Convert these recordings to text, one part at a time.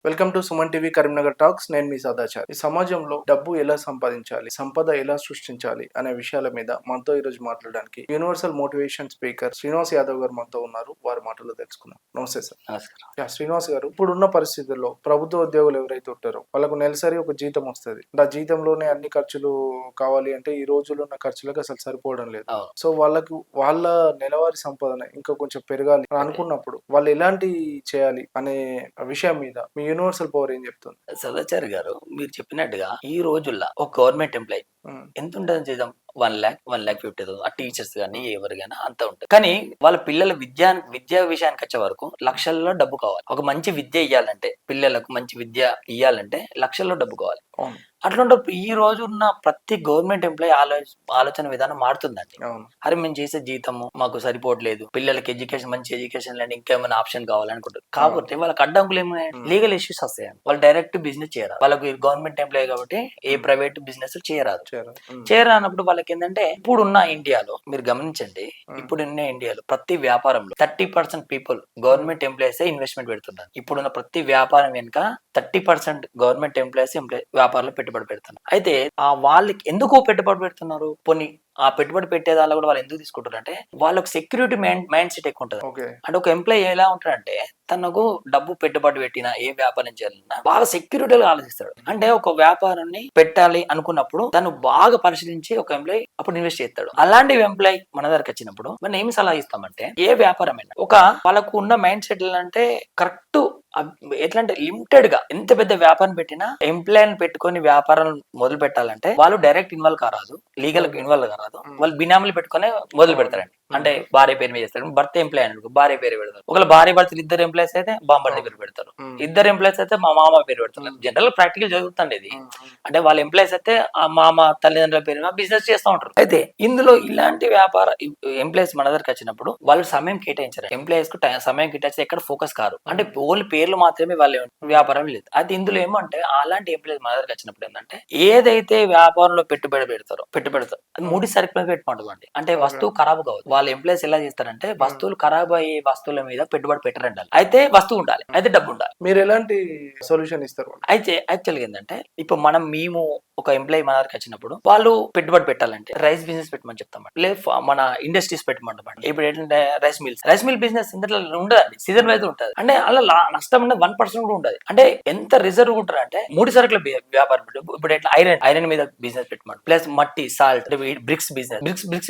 Welcome to Suman TV Karimnagar talks. నేను మీ సదాచార్. ఈ సమాజంలో డబ్బు ఎలా సంపాదించాలి, సంపద ఎలా సృష్టించాలి అనే విషయాల మీద మనతో ఈరోజు మాట్లాడడానికి universal motivation speaker Srinivas Yadav గారు మనతో ఉన్నారు. వారి మాటల్లో తెలుసుకుందాం. నమస్తే సార్. నమస్కారం. శ్రీనివాస్ గారు, ఇప్పుడున్న పరిస్థితుల్లో ప్రభుత్వ ఉద్యోగులు ఎవరైతే ఉంటారో వాళ్ళకు నెలసరి ఒక జీతం వస్తుంది. ఆ జీతంలోనే అన్ని ఖర్చులు కావాలి అంటే ఈ రోజుల్లో ఉన్న ఖర్చులకు అసలు సరిపోవడం లేదు. సో వాళ్ళ నెలవారీ సంపాదన ఇంకా కొంచెం పెరగాలి అని అనుకున్నప్పుడు వాళ్ళు ఎలాంటి చేయాలి అనే విషయం మీద మీ యూనివర్సల్ పవర్ ఏం చెప్తుంది? సదాచారి గారు, మీరు చెప్పినట్టుగా ఈ రోజుల్లో ఒక గవర్నమెంట్ ఎంప్లాయీ ఎంత ఉంటుందని చేద్దాం, 1,50,000 ఆ టీచర్స్ కానీ ఎవరు కానీ అంత ఉంటుంది. కానీ వాళ్ళ పిల్లల విద్యా విషయానికి వచ్చే వరకు లక్షల్లో డబ్బు కావాలి. ఒక మంచి విద్య ఇవ్వాలంటే, పిల్లలకు మంచి విద్య ఇవ్వాలంటే లక్షల్లో డబ్బు కావాలి. అట్లాంటప్పుడు ఈ రోజు ఉన్న ప్రతి గవర్నమెంట్ ఎంప్లాయీ ఆలోచన విధానం మారుతుందండి. అరే మేము చేసే జీతము మాకు సరిపోవట్లేదు, పిల్లలకి మంచి ఎడ్యుకేషన్ లేని ఇంకేమైనా ఆప్షన్ కావాలనుకుంటారు. కాబట్టి వాళ్ళకి అడ్డంకులు ఏమైనా లీగల్ ఇష్యూస్ వస్తాయండి. వాళ్ళు డైరెక్ట్ బిజినెస్ చేయరాదు. వాళ్ళకి గవర్నమెంట్ ఎంప్లాయీ కాబట్టి ఏ ప్రైవేట్ బిజినెస్ చేయరానప్పుడు వాళ్ళకి ఏంటంటే, ఇప్పుడున్న ఇండియాలో మీరు గమనించండి, ఇప్పుడున్న ఇండియాలో ప్రతి వ్యాపారంలో 30% పీపుల్ గవర్నమెంట్ ఎంప్లాయీస్ ఇన్వెస్ట్మెంట్ పెడుతున్నారు. ఇప్పుడున్న ప్రతి వ్యాపారం వెనుక 30% గవర్నమెంట్ ఎంప్లాయీస్ వ్యాపారంలో పెట్టుబడి పెడుతున్నారు. అయితే ఆ వాళ్ళకి ఎందుకు పెట్టుబడి పెడుతున్నారు? పోనీ ఆ పెట్టుబడి పెట్టేదాల్లో కూడా వాళ్ళు ఎందుకు తీసుకుంటారు అంటే, వాళ్ళకి సెక్యూరిటీ మైండ్ సెట్ ఎక్కువ ఉంటుంది. అంటే ఒక ఎంప్లాయీ ఎలా ఉంటాడంటే, తనకు డబ్బు పెట్టుబడి పెట్టినా ఏ వ్యాపారం చేయాలన్నా బాగా సెక్యూరిటీగా ఆలోచిస్తాడు. అంటే ఒక వ్యాపారాన్ని పెట్టాలి అనుకున్నప్పుడు తను బాగా పరిశీలించి ఒక ఎంప్లాయీ అప్పుడు ఇన్వెస్ట్ చేస్తాడు. అలాంటి ఎంప్లాయీ మన దగ్గరకు వచ్చినప్పుడు మనం ఏమి సలహా ఇస్తామంటే, ఏ వ్యాపారమైనా ఒక వాళ్ళకు ఉన్న మైండ్ సెట్ అంటే కరెక్ట్ ఎట్లా అంటే లిమిటెడ్ గా ఎంత పెద్ద వ్యాపారం పెట్టినా ఎంప్లాయీని పెట్టుకొని వ్యాపారం మొదలు పెట్టాలంటే వాళ్ళు డైరెక్ట్ ఇన్వాల్వ్ కారాదు, లీగల్ ఇన్వాల్వ్ కారాదు. వాళ్ళు బినామీలు పెట్టుకునే మొదలు పెడతారండి. అంటే భార్య పేరు మీద చేస్తాడు, భర్త ఎంప్లాయ్ అనుకో భార్య పేరు పెడతారు. ఒకవేళ భార్య భర్తలు ఇద్దరు ఎంప్లాయీస్ అయితే బాంబర్ది పేరు పెడతారు, ఇద్దరు ఎంప్లాయీస్ అయితే మా మామ పేరు పెడతారు. జనరల్ ప్రాక్టికల్ జరుగుతుంది ఇది. అంటే వాళ్ళ ఎంప్లాయీస్ అయితే ఆ మామ తల్లిదండ్రుల పేరు మీద బిజినెస్ చేస్తూ ఉంటారు. అయితే ఇందులో ఇలాంటి వ్యాపార ఎంప్లాయీస్ మన దగ్గరకు వచ్చినప్పుడు వాళ్ళు సమయం కేటాయించారు. ఎంప్లాయీస్ కు సమయం కేటాయించి ఎక్కడ ఫోకస్ కారు. అంటే ఓన్లీ పేర్లు మాత్రమే వాళ్ళ వ్యాపారం లేదు. అది ఇందులో ఏమంటే, అలాంటి ఎంప్లాయీస్ మన దగ్గరకు వచ్చినప్పుడు ఏంటంటే, ఏదైతే వ్యాపారంలో పెట్టుబడి పెడతారో అది ముడి సరుకులు పెట్టుకోండి. అంటే వస్తువు ఖరాబ్ కావద్దు. వాళ్ళ ఎంప్లాయీస్ ఎలా చేస్తారంటే, వస్తువులు ఖరాబ్ అయ్యే వస్తువుల మీద పెట్టుబడి పెట్టరండి. అయితే వస్తువు ఉండాలి, అయితే డబ్బు ఉండాలి. మీరు ఎలాంటి సొల్యూషన్ ఇస్తారు? అయితే యాక్చువల్గా ఏంటంటే, ఇప్పుడు మేము ఒక ఎంప్లాయీ మన దగ్గరకు వచ్చినప్పుడు వాళ్ళు పెట్టుబడి పెట్టాలంటే రైస్ బిజినెస్ పెట్టమని చెప్తాం, లేదు మన ఇండస్ట్రీస్ పెట్టమంటాం. ఇప్పుడు ఏంటంటే రైస్ మిల్ బిజినెస్ ఇందులో ఉండదండి, సీజన్ వైజ్ ఉంటుంది. అంటే అలా నష్టం 1% కూడా ఉండదు. అంటే ఎంత రిజర్వ్ ఉంటారు అంటే, ముడి సరుకుల వ్యాపారం ఇప్పుడు ఎట్లా ఐరన్ మీద బిజినెస్ పెట్టమంటారు, ప్లస్ మట్టి, సాల్ట్, బ్రిక్స్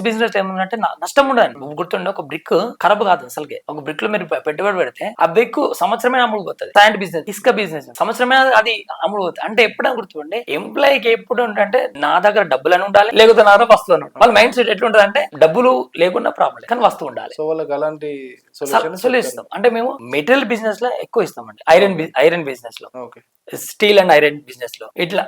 బిజినెస్ ఏమంటే నష్టం ఉండదు. గుర్తుండే, ఒక బ్రిక్ ఖరాబ్ కాదు అసలుకే. ఒక బ్రిక్ లో మీరు పెట్టుబడి పెడితే ఆ బ్రిక్ సంవత్సరమే అమ్ముడు పోతుంది. శాండ్ బిజినెస్, ఇసుక బిజినెస్ సంవత్సరమే అది అమ్ముడు పోతుంది. అంటే ఎప్పుడైనా గుర్తుండే, ఎంప్లాయీకి ఎప్పుడు అంటే నా దగ్గర డబ్బులు అని ఉండాలి, లేకపోతే నా దగ్గర వస్తువు అని ఉండాలి. వాళ్ళ మైండ్ సెట్ ఎట్లుంటది అంటే, డబ్బులు లేకుండా ప్రాబ్లం, కానీ వస్తువు ఉండాలి. సో వాళ్ళకి అలాంటి సొల్యూషన్ అంటే మేము మెటీరియల్ బిజినెస్ లో ఎక్కువ ఇస్తామండి. ఐరన్ బిజినెస్ లో, స్టీల్ అండ్ ఐరన్ బిజినెస్ లో, ఇట్లా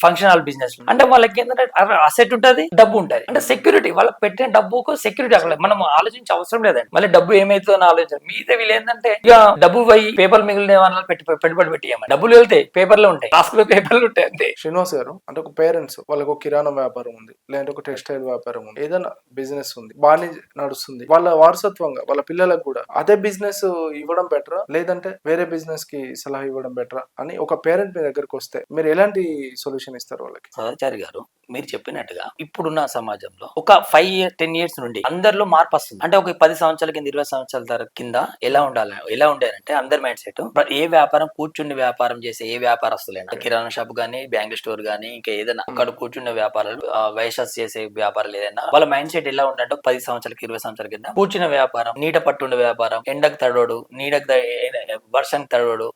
ఫంక్షనల్ బిజినెస్ లో. అంటే వాళ్ళకి ఏంటంటే అసెట్ ఉంటది, డబ్బు ఉంటది. అంటే సెక్యూరిటీ, వాళ్ళకి పెట్టిన డబ్బుకు సెక్యూరిటీ అక్కడ మనం ఆలోచించే అవసరం లేదండి. మళ్ళీ డబ్బు ఏమైతుందో ఆలోచన మీద వీళ్ళు ఏంటంటే, ఇక డబ్బు పోయి పేపర్ మిగిలిన వాళ్ళ పెట్టుబడి పెట్టియమని, డబ్బులు వెళ్తాయి పేపర్లో ఉంటాయి, టాస్క్ లో పేపర్లు ఉంటాయి అంతే. శ్రీనివాస్ గారు, అంటే ఒక పేరెంట్స్ వాళ్ళకి ఒక కిరాణా వ్యాపారం ఉంది, లేదంటే ఒక టెక్స్టైల్ వ్యాపారం ఉంది, ఏదైనా బిజినెస్ ఉంది, బాగానే నడుస్తుంది. వాళ్ళ వారసత్వంగా వాళ్ళ పిల్లలకు కూడా అదే బిజినెస్ ఇవ్వడం బెటరా, లేదంటే వేరే బిజినెస్ కి సలహా ఇవ్వడం బెటరా అని ఒక పేరెంట్ మీ దగ్గరకు వస్తే మీరు ఎలాంటి సొల్యూషన్ ఇస్తారు వాళ్ళకి? సదాచారి గారు, మీరు చెప్పినట్టుగా ఇప్పుడున్న సమాజంలో ఒక 5-10 years నుండి అందరిలో మార్పు వస్తుంది. అంటే ఒక 10 సంవత్సరాల కింద, 20 సంవత్సరాల కింద ఎలా ఉండేదంటే అందరి మైండ్ సెట్, ఏ వ్యాపారం కూర్చుని వ్యాపారం చేసే ఏ వ్యాపారస్తులైనా, కిరాణా షాప్ గానీ, బ్యాంక్ స్టోర్ గానీ, ఇంకా ఏదైనా అక్కడ కూర్చున్న వ్యాపారాలు, వైషాస్ చేసే వ్యాపారాలు ఏదైనా, వాళ్ళ మైండ్ సెట్ ఎలా ఉందంటే, 10 సంవత్సరాలకి 20 సంవత్సరాల కింద కూర్చున్న వ్యాపారం, నీట పట్టుండే వ్యాపారం, ఎండకు తడవడు, వర్షానికి తడవడు,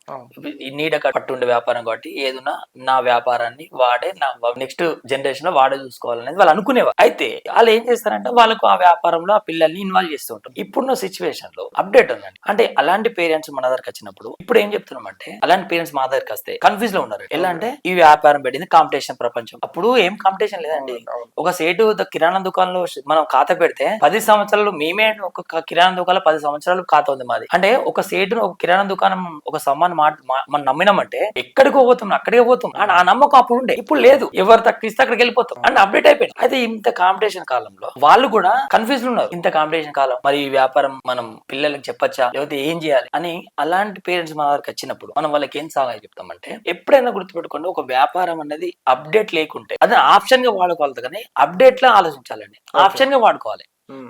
నీడ పట్టుండే వ్యాపారం. కాబట్టి ఏదన్నా నా వ్యాపారాన్ని వాడే, నా నెక్స్ట్ జనరేషన్ లో వాడే చూసుకోవాలనేది వాళ్ళు అనుకునేవారు. అయితే వాళ్ళు ఏం చేస్తారంటే, వాళ్ళకు ఆ వ్యాపారంలో ఆ పిల్లల్ని ఇన్వాల్వ్ చేస్తూ ఉంటారు. ఇప్పుడున్న సిచ్యువేషన్ లో అప్డేట్ ఉందండి. అంటే అలాంటి పేరెంట్స్ మన దగ్గరకు వచ్చినప్పుడు ఇప్పుడు ఏం చెప్తున్నామంటే, అలాంటి పేరెంట్స్ మా దగ్గరకు వస్తే కన్ఫ్యూజ్ లో ఉన్నారు. ఎలా అంటే, ఈ వ్యాపారం పెట్టింది కాంపిటీషన్ ప్రపంచం. అప్పుడు ఏం కాంపిటీషన్ లేదండి. ఒక సేటు కిరాణా దుకాణంలో మనం ఖాతా పెడితే 10 సంవత్సరాలు మేమే ఒక కిరాణా దుకాణంలో 10 సంవత్సరాలు ఖాతా ఉంది మాది. అంటే ఒక సేటును, ఒక కిరాణా దుకాణం, ఒక సమ్మాన్ మనం నమ్మినామంటే ఎక్కడికో పోతాం, అక్కడికే పోతాం. ఆ నమ్మకం అప్పుడు ఉండే, ఇప్పుడు లేదు. ఎవరు తక్కువ ఇస్తే అక్కడికి వెళ్ళిపోతాం అంటే అప్డేట్ అయిపోయింది. అయితే ఇంత కాంపిటీషన్ కాలంలో వాళ్ళు కూడా కన్ఫ్యూజ్ ఉన్నారు. ఇంత కాంపిటీషన్ కాలం మరి ఈ వ్యాపారం మనం పిల్లలకి చెప్పచ్చా లేకపోతే ఏం చేయాలి అని అలాంటి పేరెంట్స్ మన వరకు వచ్చినప్పుడు మనం వాళ్ళకి ఏం సలహా చెప్తామంటే ఎప్పుడైనా గుర్తుపెట్టుకోండి, ఒక వ్యాపారం అనేది అప్డేట్ లేకుంటే అది ఆప్షన్ గా వాడుకోవాలి కానీ అప్డేట్ లా ఆలోచించాలండి. ఆప్షన్ గా వాడుకోవాలి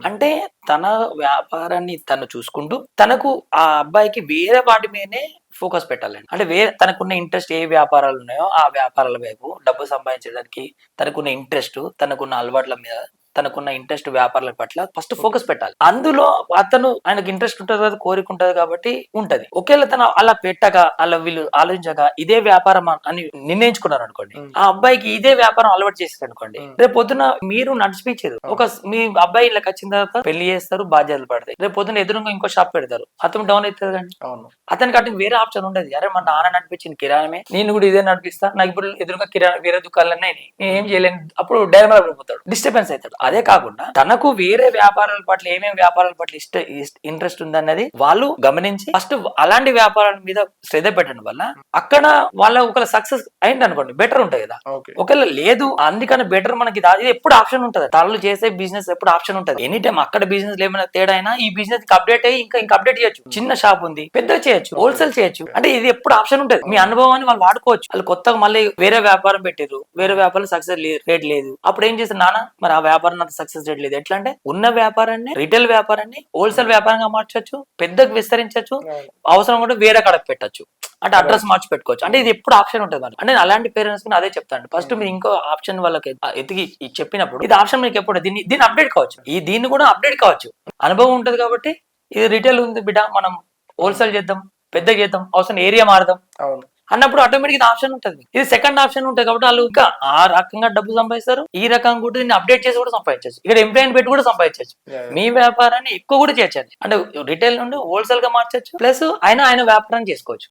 అంటే తన వ్యాపారాన్ని తను చూసుకుంటూ తనకు ఆ అబ్బాయికి వేరే వాటి మీదనే ఫోకస్ పెట్టాలండి. అంటే వేరే తనకున్న ఇంట్రెస్ట్ ఏ వ్యాపారాలు ఉన్నాయో ఆ వ్యాపారాల వైపు డబ్బు సంపాదించడానికి తనకున్న ఇంట్రెస్ట్, తనకున్న అలవాట్ల మీద, తనకున్న ఇంట్రెస్ట్ వ్యాపారాల పట్ల ఫస్ట్ ఫోకస్ పెట్టాలి. అందులో అతను ఆయనకు ఇంట్రెస్ట్ ఉంటుంది కదా, కోరిక ఉంటుంది కాబట్టి ఉంటది. ఒకవేళ తను అలా పెట్టక అలా వీళ్ళు ఆలోచించక ఇదే వ్యాపారం అని నిర్ణయించుకున్నారు అనుకోండి, ఆ అబ్బాయికి ఇదే వ్యాపారం అలవాటు చేస్తారు అనుకోండి, రేపు పొద్దున మీరు నడిచిపించారు. మీ అబ్బాయి ఇళ్ళకి వచ్చిన తర్వాత పెళ్లి చేస్తారు, బాధ్యతలు పడతాయి. రేపు పొద్దున ఎదురుగా ఇంకో షాప్ పెడతారు, అతను డౌన్ అవుతుంది కానీ అతనికి అటు వేరే ఆప్షన్ ఉండదు. అరే మన నాన్న నడిపించింది కిరాణమే, నేను కూడా ఇదే నడిపిస్తా, నాకు ఇప్పుడు ఎదురుగా కిరాణా వేరే దుకాణాలు నేను ఏం చేయలేను, అప్పుడు డైవర్ట్ అయిపోతాడు, డిస్టర్బెన్స్ అవుతాడు. అదే కాకుండా తనకు వేరే వ్యాపారాల పట్ల ఏమేమి వ్యాపారాల పట్ల ఇంట్రెస్ట్ ఉందన్నది వాళ్ళు గమనించి ఫస్ట్ అలాంటి వ్యాపారాల మీద శ్రద్ధ పెట్టడం వల్ల అక్కడ వాళ్ళ ఒక సక్సెస్ అయింది అనుకోండి, బెటర్ ఉంటుంది కదా. ఒకవేళ లేదు అందుకని బెటర్ మనకి ఇది ఎప్పుడు ఆప్షన్ ఉంటుంది. తనలు చేసే బిజినెస్ ఎప్పుడు ఆప్షన్ ఉంటుంది. ఎనీ టైం అక్కడ బిజినెస్ ఏమైనా తేడా అయినా ఈ బిజినెస్ అప్డేట్ అయ్యి ఇంకా అప్డేట్ చేయొచ్చు. చిన్న షాప్ ఉంది, పెద్ద చేయొచ్చు, హోల్సేల్ చేయొచ్చు. అంటే ఇది ఎప్పుడు ఆప్షన్ ఉంటుంది. మీ అనుభవాన్ని వాళ్ళు వాడుకోవచ్చు. వాళ్ళు కొత్తగా మళ్ళీ వేరే వ్యాపారం పెట్టారు, వేరే వ్యాపారం సక్సెస్ రేట్ లేదు, అప్పుడు ఏం చేస్తారు, నాన్న మరి ఆ వ్యాపారం అంత సక్సెస్ రేట్ లేదు. ఎట్లా అంటే ఉన్న వ్యాపారాన్ని రిటైల్ వ్యాపారాన్ని హోల్సేల్ వ్యాపారంగా మార్చొచ్చు, పెద్దగా విస్తరించవచ్చు, అవసరం కూడా వేరే కడకు పెట్టచ్చు, అంటే అడ్రస్ మార్చి పెట్టుకోవచ్చు. అంటే ఇది ఎప్పుడు ఆప్షన్ ఉంటుంది మరి. అంటే అలాంటి పేరెంట్స్ అదే చెప్తాను, ఫస్ట్ మీరు ఇంకో ఆప్షన్ వాళ్ళకి ఎతికి చెప్పినప్పుడు ఇది ఆప్షన్ మీకు ఎప్పుడు దీన్ని అప్డేట్ కావచ్చు, దీన్ని కూడా అప్డేట్ కావచ్చు. అనుభవం ఉంటుంది కాబట్టి ఇది రిటైల్ ఉంది బిడ్డ, మనం హోల్సేల్ చేద్దాం, పెద్దగా చేద్దాం, అవసరం ఏరియా మారదాం అన్నప్పుడు ఆటోమేటిక్ ఆప్షన్ ఉంటుంది. ఇది సెకండ్ ఆప్షన్ ఉంటుంది కాబట్టి వాళ్ళు ఇంకా ఆ రకంగా డబ్బు సంపాదిస్తారు, ఈ రకంగా కూడా దీన్ని అప్డేట్ చేసి కూడా సంపాదించవచ్చు, ఇక్కడ ఎంప్లాయీని పెట్టి కూడా సంపాదించవచ్చు, మీ వ్యాపారాన్ని ఎక్కువ కూడా చేయొచ్చు. అంటే రిటైల్ నుండి హోల్సేల్ గా మార్చొచ్చు, ప్లస్ ఆయన వ్యాపారం చేసుకోవచ్చు.